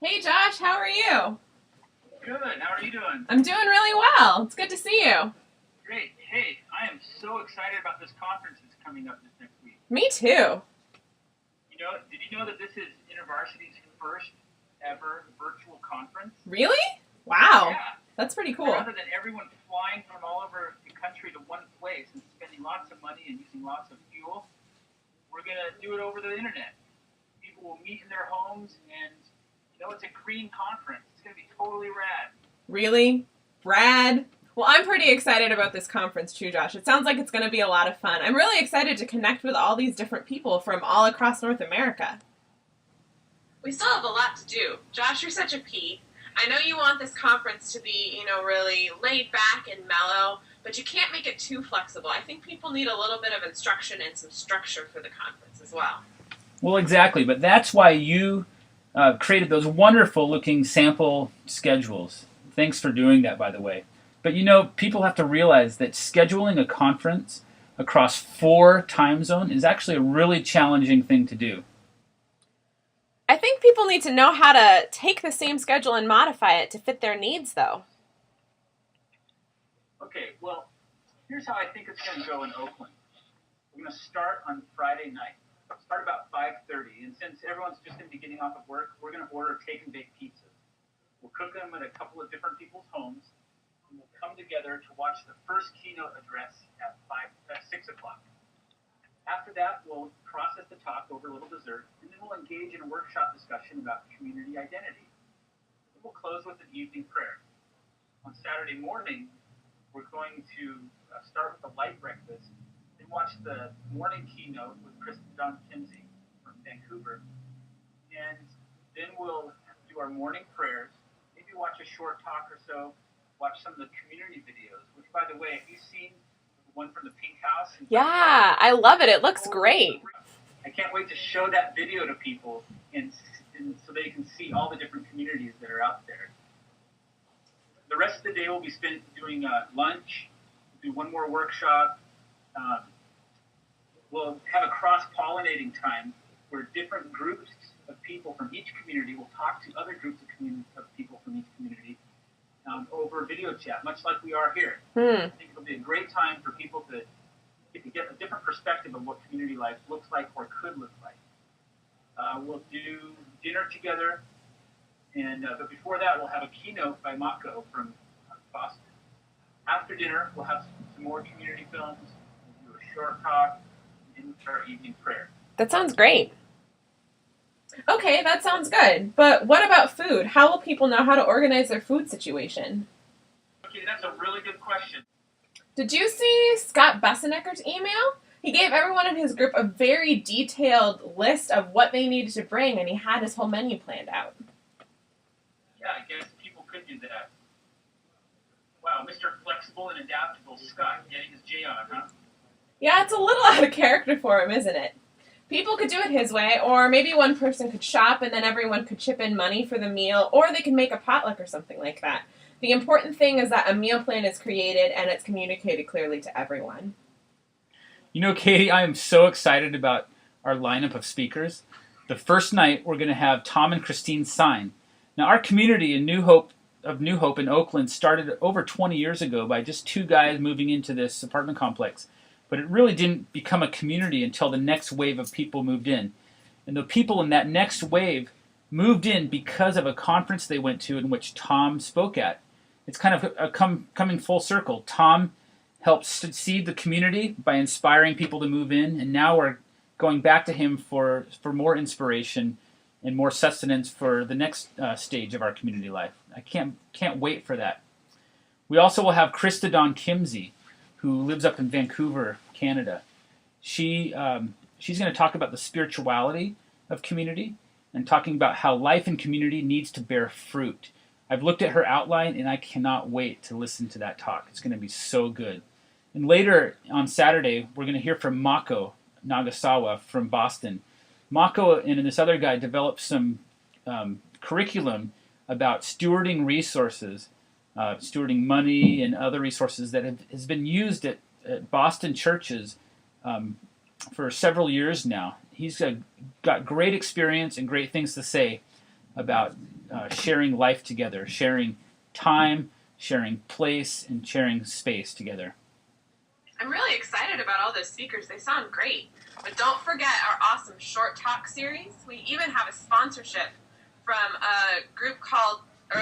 Hey Josh, how are you? Good. How are you doing? I'm doing really well. It's good to see you. Great. Hey, I am so excited about this conference that's coming up this next week. Me too. Did you know that this is InterVarsity's first ever virtual conference? Really? Wow. Yeah. That's pretty cool. Rather than everyone flying from all over the country to one place and spending lots of money and using lots of fuel, we're going to do it over the internet. People will meet in their homes and, it's a green conference. It's going to be totally rad. Really? Rad? Well, I'm pretty excited about this conference too, Josh. It sounds like it's going to be a lot of fun. I'm really excited to connect with all these different people from all across North America. We still have a lot to do. Josh, you're such a P. I know you want this conference to be, really laid back and mellow, but you can't make it too flexible. I think people need a little bit of instruction and some structure for the conference as well. Well, exactly, but that's why you created those wonderful-looking sample schedules. Thanks for doing that, by the way. But people have to realize that scheduling a conference across 4 time zones is actually a really challenging thing to do. I think people need to know how to take the same schedule and modify it to fit their needs, though. Okay, well, here's how I think it's going to go in Oakland. We're going to start on Friday night. Start about 5:30, and since everyone's just going to be getting off of work, we're going to order take and bake pizzas. We'll cook them at a couple of different people's homes, and we'll come together to watch the first keynote address at 6 o'clock. After that, we'll process the talk over a little dessert, and then we'll engage in a workshop discussion about community identity. And we'll close with an evening prayer. On Saturday morning, we're going to start with a light breakfast and watch the morning keynote with Kristen Don Kimsey from Vancouver. And then we'll do our morning prayers, maybe watch a short talk or so, watch some of the community videos, which, by the way, have you seen the one from the Pink House? Yeah, I love it. It looks great. I can't wait to show that video to people and so they can see all the different communities that are out there. The rest of the day will be spent doing lunch, do one more workshop. We'll have a cross-pollinating time where different groups of people from each community will talk to other groups of people from each community over video chat, much like we are here. I think it'll be a great time for people to get a different perspective of what community life looks like or could look like. We'll do dinner together, and but before that, we'll have a keynote by Mako from Boston. After dinner, we'll have some more community films, we'll do a short talk, and our evening prayer. That sounds great. Okay, that sounds good. But what about food? How will people know how to organize their food situation? Okay, that's a really good question. Did you see Scott Bessenecker's email? He gave everyone in his group a very detailed list of what they needed to bring, and he had his whole menu planned out. Yeah, I guess people could do that. Wow, Mr. Flexible and Adaptable Scott getting his J on, huh? Yeah, it's a little out of character for him, isn't it? People could do it his way, or maybe one person could shop and then everyone could chip in money for the meal, or they could make a potluck or something like that. The important thing is that a meal plan is created and it's communicated clearly to everyone. Katie, I am so excited about our lineup of speakers. The first night, we're going to have Tom and Christine Sign. Now, our community in New Hope in Oakland started over 20 years ago by just 2 guys moving into this apartment complex. But it really didn't become a community until the next wave of people moved in. And the people in that next wave moved in because of a conference they went to in which Tom spoke at. It's kind of coming full circle. Tom helped seed the community by inspiring people to move in, and now we're going back to him for more inspiration and more sustenance for the next stage of our community life. I can't wait for that. We also will have Krista Don Kimsey, who lives up in Vancouver, Canada. She's going to talk about the spirituality of community and talking about how life in community needs to bear fruit. I've looked at her outline and I cannot wait to listen to that talk. It's going to be so good. And later on Saturday, we're going to hear from Mako Nagasawa from Boston. Mako and this other guy developed some curriculum about stewarding resources, stewarding money and other resources that has been used at Boston churches for several years now. He's got great experience and great things to say about sharing life together, sharing time, sharing place, and sharing space together. I'm really excited about all those speakers. They sound great. But don't forget our awesome short talk series. We even have a sponsorship from a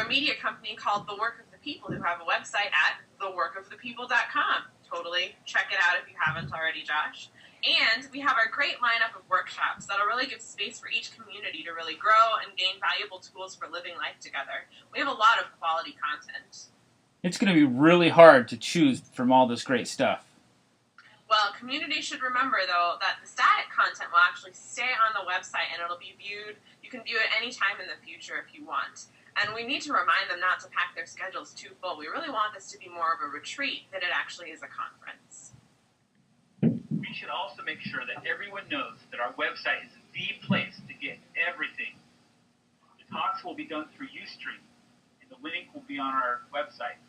media company called The Work of the People, who have a website at theworkofthepeople.com. Totally check it out if you haven't already, Josh. And we have our great lineup of workshops that'll really give space for each community to really grow and gain valuable tools for living life together. We have a lot of quality content. It's going to be really hard to choose from all this great stuff. Well, communities should remember, though, that the static content will actually stay on the website and it'll be viewed. You can view it anytime in the future if you want. And we need to remind them not to pack their schedules too full. We really want this to be more of a retreat than it actually is a conference. We should also make sure that everyone knows that our website is the place to get everything. The talks will be done through Ustream, and the link will be on our website.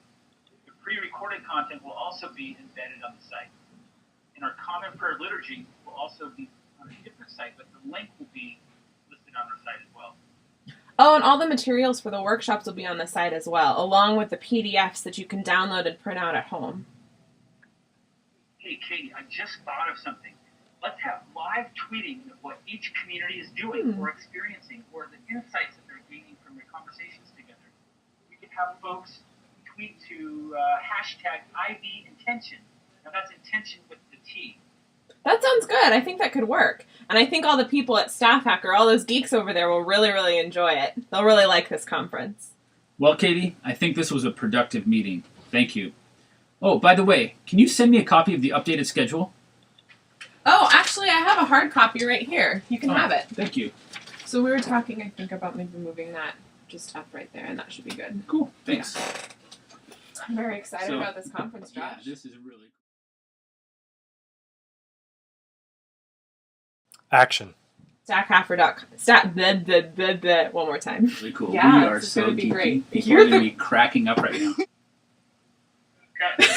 The pre-recorded content will also be embedded on the site. And our Common Prayer Liturgy will also be on a different site, but the link will be listed on our site as well. Oh, and all the materials for the workshops will be on the site as well, along with the PDFs that you can download and print out at home. Hey, Katie, I just thought of something. Let's have live tweeting of what each community is doing or experiencing, or the insights that they're gaining from their conversations together. We could have folks tweet to hashtag #IVIntention. Now that's intention with the T. That sounds good. I think that could work. And I think all the people at Staff Hacker, all those geeks over there, will really, really enjoy it. They'll really like this conference. Well, Katie, I think this was a productive meeting. Thank you. Oh, by the way, can you send me a copy of the updated schedule? Oh, actually, I have a hard copy right here. You can have it. Thank you. So we were talking, I think, about maybe moving that just up right there, and that should be good. Cool. Thanks. I'm very excited about this conference, Josh. Yeah, this is really cool. Action. Stackhalfer.com. One more time. Really cool. Yeah, we are this is so gonna be geeky. great. People are going to be cracking up right now. Okay.